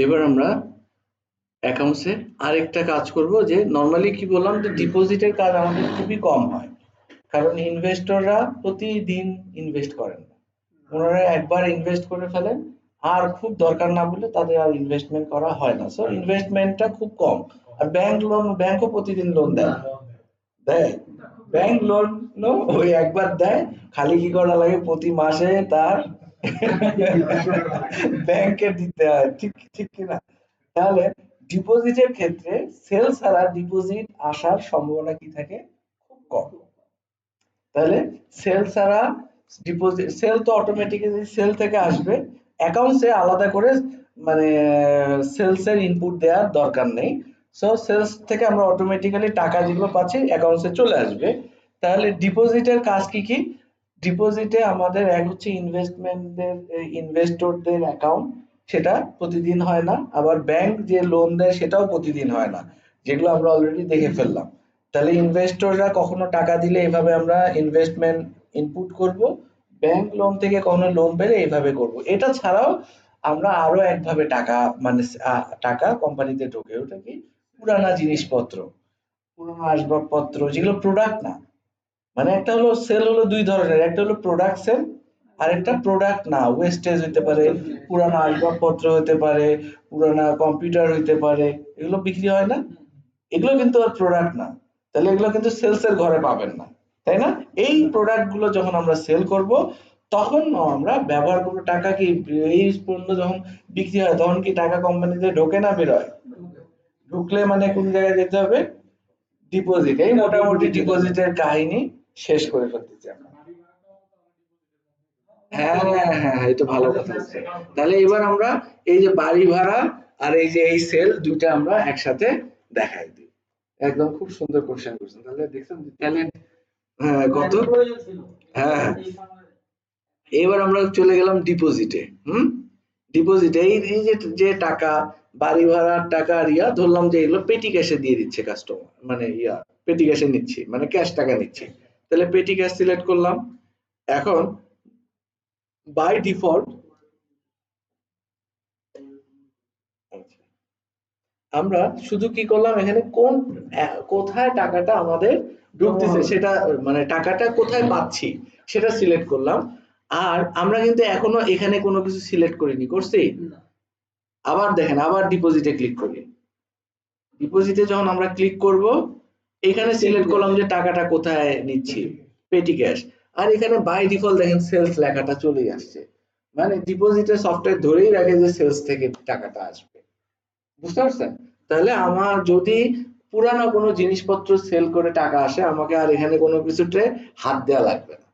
এবার আমরা অ্যাকাউন্টসে আরেকটা কাজ করব, যে নরমালি কি বললাম যে ডিপোজিটের কাজ আমাদের খুবই কম হয়, কারণ ইনভেস্টররা প্রতিদিন ইনভেস্ট করেন না। ওনারা একবার ইনভেস্ট করে ফেলেন, আর খুব দরকার না বলে তাদের আর ইনভেস্টমেন্ট করা হয় না। সো ইনভেস্টমেন্টটা খুব কম। আর ব্যাংকও প্রতিদিন লোন দেয় না। দেয়? ব্যাংক লোন ওই একবার দেয়, খালি কি করা লাগে প্রতি মাসে তার ব্যাংকে দিতে হয়। ঠিক ঠিক কি না? তাহলে ডিপোজিটের ক্ষেত্রে সেল ছাড়া ডিপোজিট আসার সম্ভাবনা কি থাকে? খুব কম। তাহলে সেল ছাড়া ডিপোজিট, সেল তো অটোমেটিক্যালি সেল থেকে আসবে, অ্যাকাউন্টসে আলাদা করে মানে সেলস এর ইনপুট দেওয়ার দরকার নেই। সো সেলস থেকে আমরা অটোমেটিক্যালি টাকা যেগুলো পাচ্ছি অ্যাকাউন্টসে চলে আসবে। তাহলে ডিপোজিটের কাজ কি কি? ডিপোজিটে আমাদের এক হচ্ছে ইনভেস্টমেন্টদের, ইনভেস্টরদের অ্যাকাউন্ট, সেটা প্রতিদিন হয় না। আবার ব্যাংক যে লোন দেয় সেটাও প্রতিদিন হয় না, যেগুলো আমরা অলরেডি দেখে ফেললাম। তাহলে ইনভেস্টররা কখনো টাকা দিলে এভাবে আমরা ইনভেস্টমেন্ট ইনপুট করব, ব্যাংক লোন থেকে কখনো লোন পেলে এইভাবে করব। এটা ছাড়াও আমরা আরো একভাবে টাকা মানে টাকা কোম্পানিতে ঢোকে, ওটা কি? পুরানা জিনিসপত্র, পুরানো আসবাবপত্র যেগুলো প্রোডাক্ট না। মানে একটা হলো সেল হলো দুই ধরনের, একটা হলো প্রোডাক্ট সেল, আর একটা প্রোডাক্ট না, ওয়েস্টেজ হতে পারে, পুরানো আসবাবপত্র হতে পারে, পুরানা কম্পিউটার হইতে পারে, এগুলো বিক্রি হয় না? এগুলো কিন্তু আর প্রোডাক্ট না। তাহলে এগুলো কিন্তু সেলস এর ঘরে পাবেন না, তাই না? এই প্রোডাক্ট গুলো যখন আমরা সেল করব, তখন আমরা ব্যবহার করবো টাকা। কি এই পণ্য যখন বিক্রি হয় তখন কি টাকা কোম্পানিতে ঢোকে না বেরোয়? ঢুকলে মানে কোন জায়গায় যেতে হবে? ডিপোজিট। এই মোটামুটি ডিপোজিটের কাহিনী শেষ করে ফেলতেছি আমরা। হ্যাঁ হ্যাঁ হ্যাঁ, এটা ভালো কথা হচ্ছে। তাহলে এবার আমরা এই যে বাড়ি ভাড়া আর এই যে এই সেল দুইটা আমরা একসাথে দেখাই দিই। একদম খুব সুন্দর কোশ্চেন করছেন, তাহলে দেখছেন ট্যালেন্ট। হ্যাঁ কত, হ্যাঁ হ্যাঁ। এবার আমরা চলে গেলাম ডিপোজিটে। ডিপোজিটে এই এই যে যে টাকা, বাড়ি ভাড়ার টাকা আর ইয়া, ধরলাম যে এগুলো পেটি ক্যাশে দিয়ে দিচ্ছে কাস্টমার, মানে ইয়া পেটি ক্যাশে নিচ্ছি, মানে ক্যাশ টাকা নিচ্ছি। তাহলে পেটি ক্যাশ সিলেক্ট করলাম। এখন বাই ডিফল্ট আমরা শুধু কি করলাম, এখানে কোন কোথায় টাকাটা আমাদের ঢুকতেছে সেটা, মানে টাকাটা কোথায় পাচ্ছি সেটা সিলেক্ট করলাম। আর আমরা কিন্তু এখনো এখানে কোনো কিছু সিলেক্ট করিনি, করছি? আবার দেখেন, আবার ডিপোজিটে ক্লিক করি। ডিপোজিটে যখন আমরা ক্লিক করব, এখানে সিলেক্ট করলাম যে টাকাটা কোথায় নিচ্ছি, পেটি ক্যাশ। আর এখানে বাই ডিফল্ট দেখেন সেলস লেখাটা চলে আসছে, মানে ডিপোজিটের সফটওয়্যার ধরেই রাখে যে সেলস থেকে টাকাটা আসবে। বুঝতে পারছেন? তাহলে আমার যদি পুরানো কোনো জিনিসপত্র সেল করে টাকা আসে, আমাকে আর এখানে কোনো কিছুতে হাত দেওয়া লাগবে না।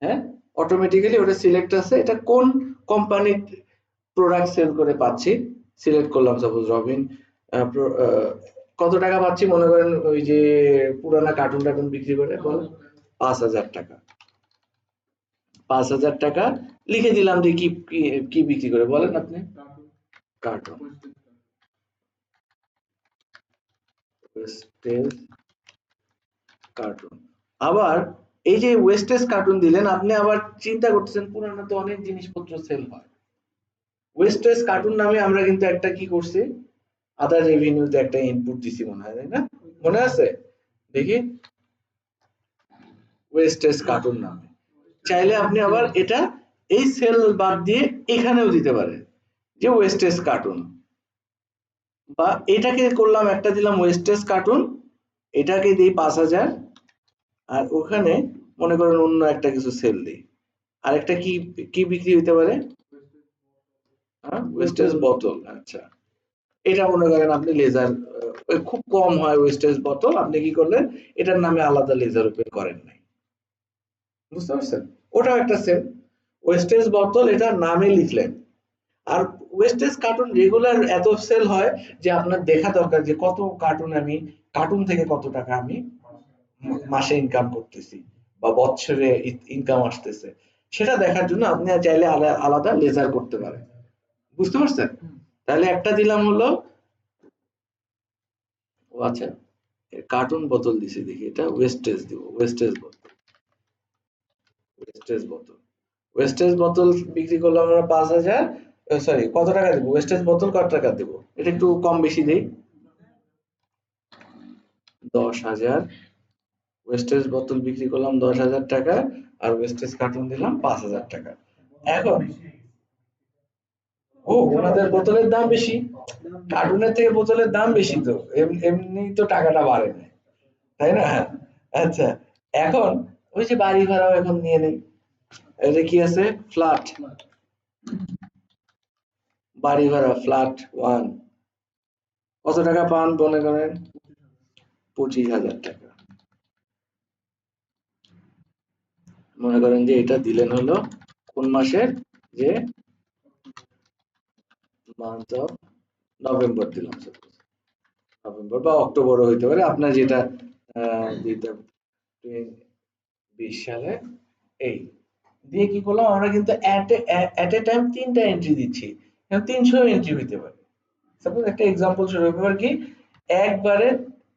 হ্যাঁ, অটোমেটিক্যালি ওটা সিলেক্ট আছে, এটা কোন কোম্পানির প্রোডাক্ট সেল করে পাচ্ছি, সিলেক্ট করলাম সাপোজ রবিন। কত টাকা পাচ্ছি মনে করেন, ওই যে পুরানা কার্টুন টার্টুন বিক্রি করে, বলেন 5,000 টাকা। 5,000 টাকা লিখে দিলাম যে কি কি কি বিক্রি করে, বলেন আপনি? Cartoon, wastage cartoon. আবার এই যে ওয়েস্টেজ কার্টুন দিলেন, আপনি আবার চিন্তা করতেছেন পুরানো তো অনেক জিনিসপত্র সেল হয়। ওয়েস্টেজ কার্টুন নামে আমরা কিন্তু একটা কি করছি, আদার রেভিনিউতে একটা ইনপুট দিছি মনে হয়, তাই না? মনে আছে? দেখি, ওয়েস্টেজ কার্টুন নামে। চাইলে আপনি আবার এটা এই সেল বাদ দিয়ে এখানেও দিতে পারেন যে ওয়েস্টেজ কার্টুন, বা এটাকে করলাম একটা দিলাম ওয়েস্টেজ কার্টুন, এটাকে দিই 5,000। আর ওখানে মনে করেন অন্য একটা কিছু সেল দিই। আরেকটা কি কি বিক্রি হইতে পারে? হ্যাঁ, ওয়েস্টেজ বোতল। আচ্ছা, এটা মনে করেন আপনি লেজার, খুব কম হয় ওয়েস্টেজ বোতল, আপনি কি করলেন, এটার নামে আলাদা লেজার ওপেন করেন নাই। বুঝতে পারছেন? ওটাও একটা সেল, ওয়েস্টেজ বোতল এটা নামে লিখলেন। আর ওয়েস্টেজ কার্টুন রেগুলার এত সেল হয় যে আপনার দেখা দরকার যে কত কার্টুন আমি, কার্টুন থেকে কত টাকা আমি মাসে ইনকাম করতেছি বা বছরে ইনকাম আসতেছে, সেটা দেখার জন্য আপনি চাইলে আলাদা লেজার করতে পারেন। বুঝতে পারছেন? তাহলে একটা দিলাম হলো, ও আচ্ছা, কার্টুন বোতল দিছি, দেখি এটা ওয়েস্টেজ দিব, ওয়েস্টেজ বোতল, ওয়েস্টেজ বোতল, ওয়েস্টেজ বোতল বিক্রি করলাম আমরা 5,000। সরি কত টাকা দেব, ওয়েস্টেজ বোতল কত টাকা দেব, এটা একটু কম বেশি দেই। 10,000 ওয়েস্টেজ বোতল বিক্রি করলাম 10,000 টাকা, আর ওয়েস্টেজ কার্টুন দিলাম 5,000 টাকা। এখন ওনাদের বোতলের দাম বেশি, কার্টুনের থেকে বোতলের দাম বেশি, তো এমনি তো টাকাটা বাড়ে না, তাই না? আচ্ছা, এখন ওই যে বাড়ি ভাড়াও এখন নিয়ে নেই। এটা কি আছে, ফ্ল্যাট, বাড়ি ভাড়া ফ্ল্যাট 1 কত টাকা পান মনে করেন, 25,000 টাকা। মনে করেন যে এটা দিলেন হলো কোন মাসের, যে মান্থ অফ নভেম্বর দিলাম, suppose নভেম্বর বা অক্টোবরও হইতে পারে, আপনার যেটা দিতে 20 সালে। এই দিয়ে কি করলাম, আমরা কিন্তু এট এ টাইম 3টা এন্ট্রি দিচ্ছি, এখন 300 এন্ট্রি হইতে পারে। সাপোজ একটা এক্সাম্পল শুরু হবে কি, একবারে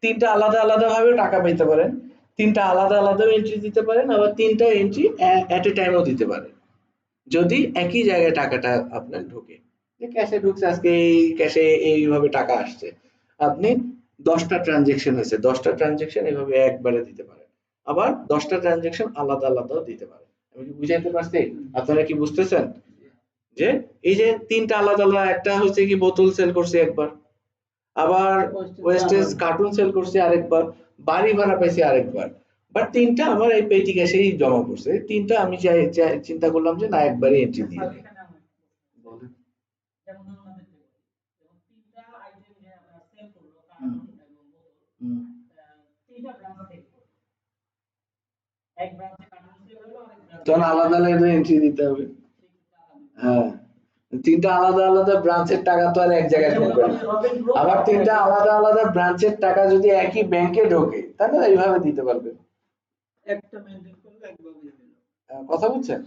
3টা আলাদা আলাদা ভাবে টাকা পাইতে পারেন, 3টা আলাদা আলাদা এন্ট্রি দিতে পারেন, আবার 3টা এন্ট্রি এট এ টাইমও দিতে পারেন, যদি একই জায়গায় টাকাটা আপনার ঢোকে। যে ক্যাশে ঢুকছে আজকে, এই ক্যাশে এইভাবে টাকা আসছে, আপনি 10টা ট্রানজেকশন হয়েছে, 10টা ট্রানজেকশন এইভাবে একবারে দিতে পারেন, আবার 10টা ট্রানজেকশন আলাদা আলাদাও দিতে পারেন। আমি কি বুঝাইতে পারছি? আপনারা কি বুঝতেছেন? যে এই যে 3টা আলাদা আলাদা, একটা হচ্ছে কি বোতল সেল করছে একবার, আবার ওয়েস্টেজ কার্টুন সেল করছে আরেকবার, বাড়ি ভাড়া পাইছে আরেকবার, বাট 3টা আমার এই পেটি ক্যাশেই জমা করছে। 3টা আমি চিন্তা করলাম যে না, একবারে এন্ট্রি দিয়ে দিই। বলেন। হুম, হুম, তখন আলাদা আলাদা এন্ট্রি দিতে হবে। হ্যাঁ, 3টা আলাদা আলাদা ব্রাঞ্চের টাকা তো আর এক জায়গায় ঢুকবে না। আবার 3টা আলাদা আলাদা ব্রাঞ্চের টাকা যদি একই ব্যাংকে ঢোকে, তাহলে এইভাবে দিতে পারবেন। কথা বুঝছেন?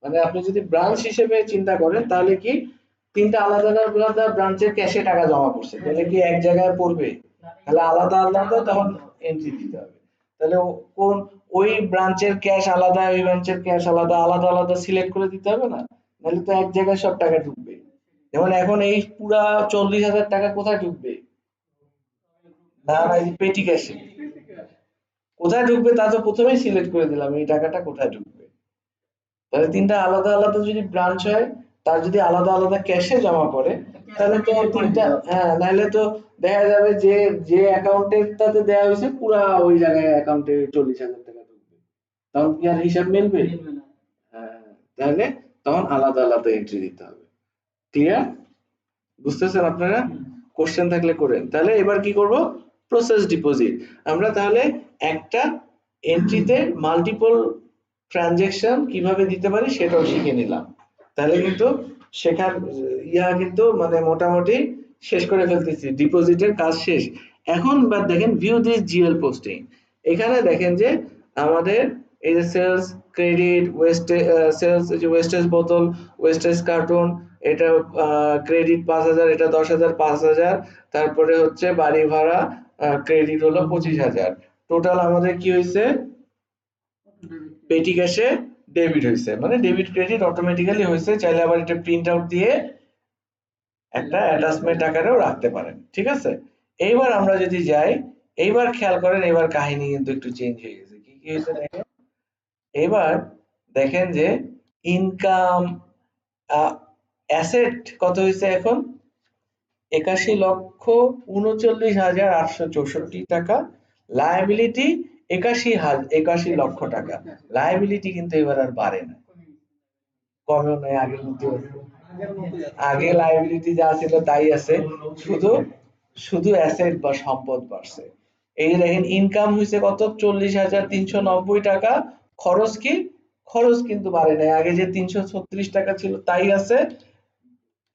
মানে আপনি যদি ব্রাঞ্চ হিসেবে চিন্তা করেন, তাহলে কি 3টা আলাদা আলাদা ব্রাঞ্চের ক্যাশে টাকা জমা পড়ছে, তাহলে কি এক জায়গায় পড়বে? তাহলে আলাদা আলাদা তখন এন্ট্রি দিতে হবে। তাহলে কোন ওই ব্রাঞ্চের ক্যাশ আলাদা, ওই ব্রাঞ্চের ক্যাশ আলাদা, আলাদা আলাদা সিলেক্ট করে দিতে হবে না? নাহলে তো এক জায়গায় সব টাকা ঢুকবে। যেমন এখন এই পুরা 40,000 টাকা কোথায় ঢুকবে? না না, এই পেটি ক্যাশে কোথায় ঢুকবে তা তো প্রথমেই সিলেক্ট করে দিলাম, এই টাকাটা কোথায় ঢুকবে। তাহলে 3টা আলাদা আলাদা যদি ব্রাঞ্চ হয়, তার যদি আলাদা আলাদা ক্যাশে জমা পড়ে, তাহলে তো 3টা, হ্যাঁ, নাহলে তো দেখা যাবে যে যে অ্যাকাউন্টেরটাতে দেওয়া হয়েছে পুরা ওই জায়গায় অ্যাকাউন্টে 40,000 টাকা ঢুকবে, তখন কি আর হিসাব মিলবে? হ্যাঁ, তাহলে তখন আলাদা আলাদা এন্ট্রি দিতে হবে। ক্লিয়ার? বুঝতেছেন আপনারা? কোশ্চেন থাকলে করেন। তাহলে এবার কি করব, প্রসেস ডিপোজিট। আমরা তাহলে একটা এন্ট্রিতে মাল্টিপল ট্রানজেকশন কিভাবে দিতে পারি সেটাও শিখে নিলাম। তাহলে কিন্তু শেখার কিন্তু মানে মোটামুটি শেষ করে ফেলতেছি, ডিপোজিটের কাজ শেষ। এখন বা দেখেন ভিউ দিস জিএল পোস্টিং, এখানে দেখেন যে আমাদের এই যে সেলস, ক্রেডিট, সেলস, যে ওয়েস্টেজ বোতল, ওয়েস্টেজ কার্টুন, এটা ক্রেডিট 5,000, এটা 10,000, 5,000, তারপরে হচ্ছে বাড়ি ভাড়া ক্রেডিট হলো 25,000। টোটাল আমাদের কি হয়েছে, পেটি ক্যাশে ডেবিট হয়েছে, মানে ডেবিট ক্রেডিট অটোমেটিক্যালি হয়েছে। চাইলে আবার এটা প্রিন্ট আউট দিয়ে একটা অ্যাটাচমেন্ট আকারেও রাখতে পারেন, ঠিক আছে? এইবার আমরা যদি যাই, এইবার খেয়াল করেন, এবার কাহিনী কিন্তু একটু চেঞ্জ হয়ে গেছে। কি কি হয়েছে দেখেন, এবার দেখেন যে ইনকাম, অ্যাসেট কত হয়েছে এখন, 81,39,864 টাকা, লায়াবিলিটি 81 লক্ষ টাকা। লায়াবিলিটি কিন্তু এবার আর বাড়ে না, কমেও নয়, আগের মতো আগে লায়াবিলিটি যা ছিল তাই আছে, শুধু শুধু অ্যাসেট বা সম্পদ বাড়ছে। এই যে দেখেন ইনকাম হয়েছে কত, 40,390 টাকা, খরচ কি, খরচ কিন্তু বাড়ে নাই, আগে যে 336 টাকা ছিল তাই আছে,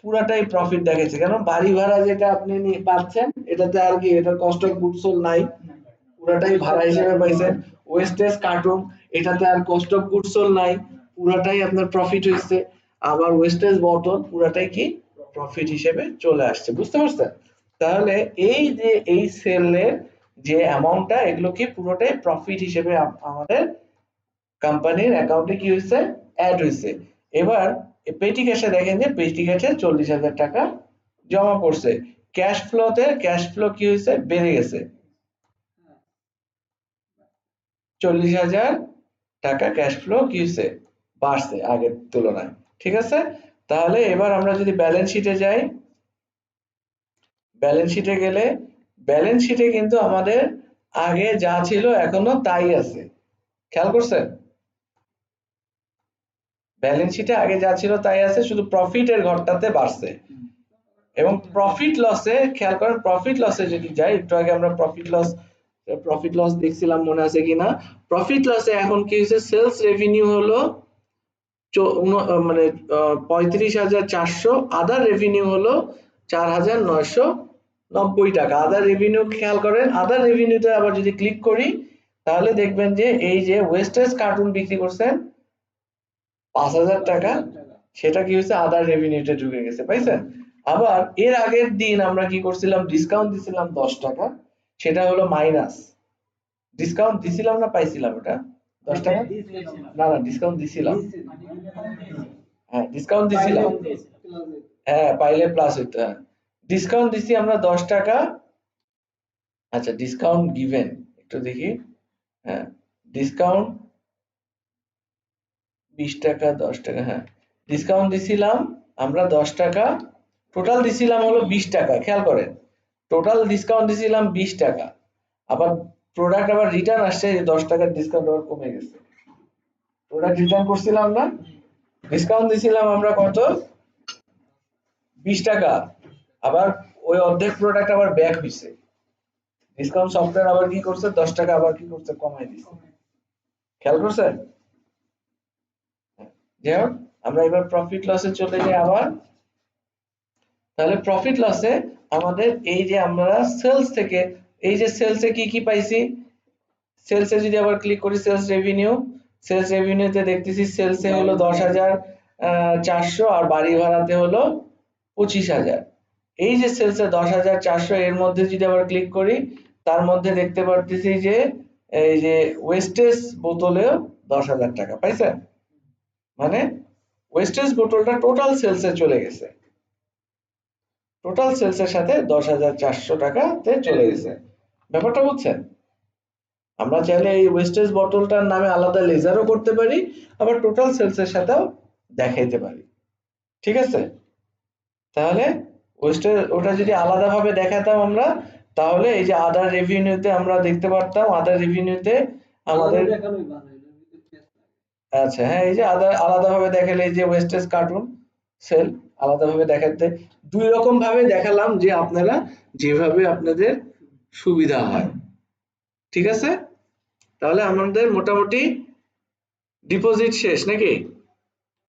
পুরাটাই প্রফিট দেখাচ্ছে। কেন, বাড়ি ভাড়া যেটা আপনি পাচ্ছেন এটাতে আর কি, এটার কস্ট অফ গুডস সোল্ড নাই, পুরাটাই ভাড়া হিসেবে পাইছেন। ওয়েস্টেজ কার্টুন, এটাতে আর কস্ট অফ গুডস সোল্ড নাই, পুরাটাই আপনার প্রফিট হয়েছে। আবার ওয়েস্টেজ বটল পুরাটাই কি প্রফিট হিসেবে চলে আসছে, বুঝতে পারছেন? তাহলে এই যে এই সেলের যে অ্যামাউন্টটা, এগুলো কি পুরোটাই প্রফিট হিসেবে আমাদের কোম্পানির অ্যাকাউন্টে কি হয়েছে, অ্যাড হয়েছে। এবার পেটি ক্যাশে দেখেন যে পেটি ক্যাশে 40,000 টাকা জমা পড়ছে। ক্যাশ ফ্লো কি হয়েছে, বেড়ে গেছে 40,000 টাকা ক্যাশ ফ্লো কি হয়েছে, বাড়ছে আগের তুলনায়। ঠিক আছে, তাহলে এবার আমরা যদি ব্যালেন্স শিটে যাই, ব্যালেন্স শিটে গেলে ব্যালেন্স শিটে কিন্তু আমাদের আগে যা ছিল এখনো তাই আছে, খেয়াল করছেন? ব্যালেন্স শিটে আগে যা ছিল তাই আছে, শুধু প্রফিটের ঘরটাতে বাড়ছে। এবং প্রফিট লসে খেয়াল করেন, প্রফিট লসে যদি যাই, একটু আগে আমরা প্রফিট লস দেখছিলাম, মনে আছে কিনা? প্রফিট লসে এখন কি হয়েছে, সেলস রেভিনিউ হলো মানে 35,400, আদার রেভিনিউ হলো 4,990 টাকা। আদার রেভিনিউ খেয়াল করেন, আদার রেভিনিউতে আবার যদি ক্লিক করি তাহলে দেখবেন যে এই যে ওয়েস্টেজ কার্টুন বিক্রি করছেন 5,000 টাকা, সেটা কি হয়েছে, আদার রেভিনিউতে ঢুকে গেছে, পাইছেন? আবার এর আগের দিন আমরা কি করছিলাম, ডিসকাউন্ট দিছিলাম 10 টাকা, সেটা হলো মাইনাস। ডিসকাউন্ট দিছিলাম না পাইছিলাম ওটা 10 টাকা? না না, ডিসকাউন্ট দিছিলাম। হ্যাঁ, ডিসকাউন্ট দিছিলাম। হ্যাঁ, পাইলে প্লাস হইতো। হ্যাঁ, ডিসকাউন্ট দিছি আমরা 10 টাকা। আচ্ছা, ডিসকাউন্ট গিভেন একটু দেখি। হ্যাঁ, ডিসকাউন্ট 20 টাকা 10 টাকা, হ্যাঁ ডিসকাউন্ট দিছিলাম আমরা 10 টাকা, টোটাল দিছিলাম হলো 20 টাকা। খেয়াল করেন, টোটাল ডিসকাউন্ট দিছিলাম 20 টাকা, আবার প্রোডাক্ট আবার রিটার্ন আসছে, 10 টাকার ডিসকাউন্ট আবার কমে গেছে। প্রোডাক্ট রিটার্ন করছিলাম না, ডিসকাউন্ট দিছিলাম আমরা কত, 20 টাকা, আবার ওই অর্ধেক প্রোডাক্ট আবার ব্যাক হইছে। ডিসকাউন্ট সফটওয়্যার আবার কি করছে, 10 টাকা আবার কি করছে, কমাই দিছে। খেয়াল করছেন? যাই হোক, আমরা এবার প্রফিট লসে চলে যাই আবার। তাহলে প্রফিট লসে আমাদের এই যে আমরা সেলস থেকে, এই যে সেলসে কি কি পাইছি, সেলসে যদি আবার ক্লিক করি, সেলস রেভিনিউতে দেখতেছি সেলসে হলো 10,400 আর বাড়ি ভাড়াতে হলো 25,000। এই যে সেলসে 10,400, এর মধ্যে যদি আবার ক্লিক করি, তার মধ্যে দেখতে পারতেছি যে এই যে ওয়েস্টেজ বোতলেও 10,000 টাকা পাইছেন, মানে ওয়েস্টেজ বোতলটা টোটাল সেলসে চলে গেছে, টোটাল সেলসের সাথে 10,400 টাকাতে চলে গেছে। ব্যাপারটা বুঝছেন? আমরা চাইলে এই ওয়েস্টেজ বটলটার নামে আলাদা লেজারও করতে পারি, আবার টোটাল সেলসের সাথেও দেখাইতে পারি। ঠিক আছে, তাহলে ওয়েস্টেজ ওটা যদি আলাদাভাবে দেখাতাম আমরা, তাহলে এই যে আদার রেভিনিউতে আমরা দেখতে পারতাম, আদার রেভিনিউতে আমাদের, আচ্ছা হ্যাঁ, এই যে আলাদাভাবে দেখালে, এই যে ওয়েস্টেজ কার্টুন সেল আলাদাভাবে দেখাতে, দুই রকম ভাবে দেখালাম, যে আপনারা যেভাবে আপনাদের সুবিধা হয়। ঠিক আছে, তাহলে আমাদের মোটামুটি ডিপোজিট শেষ নাকি?